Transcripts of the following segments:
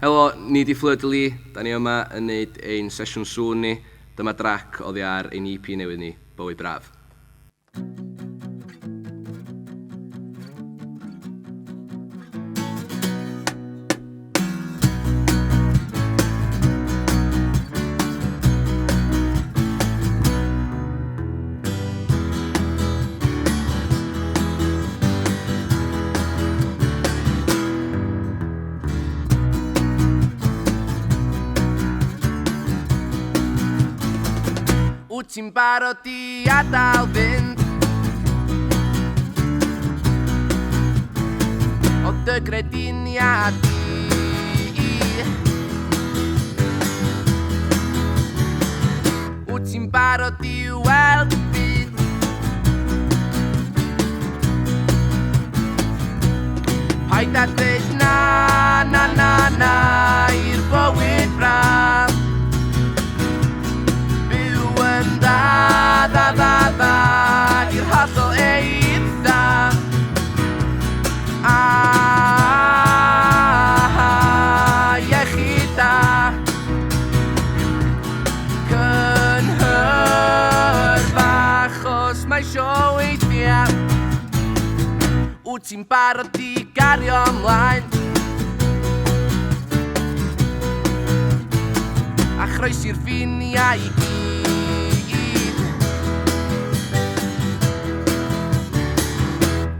Helo, ni di Fleur de Lis. Da ni yma yn neud ein sesiwn sŵn ni. Dyma drac oddi ar ein EP newydd ni, Bywyd Braf. Wyt ti'n barod i adael fynd o dy grediniad i Wyt ti'n barod i weld y byd Paid â dweud na, na, na, na i'r bywyd braf i'r hollol eidda iechyd da Cynhyrfa achos mae isio weithiau Wyt ti'n barod i gario ymlaen a chroesi'r ffiniau i gyd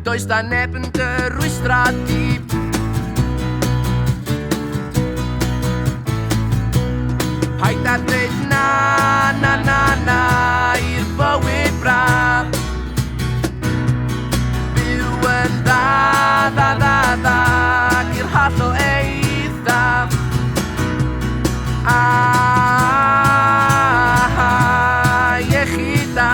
Does da neb yn dy rwystro di Paid â dweud na, na, na, na i'r bywyd braf Byw yn dda, dda, dda, dda i'r hollol eidda iechyd da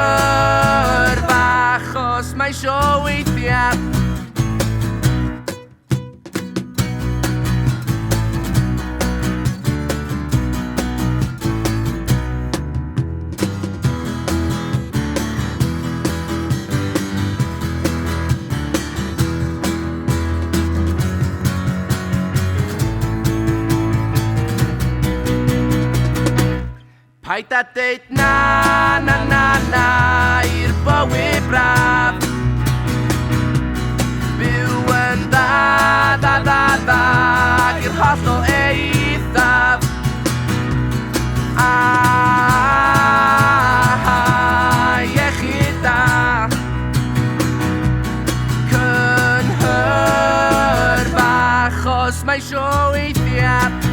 Cynhyrfa achos mae isio weithiau Paid â dweud na, na, na, na i'r bywyd braf Byw yn dda, dda, dda, dda i'r hollol eithaf iechyd da Cynhyrfa achos mae isio weithiau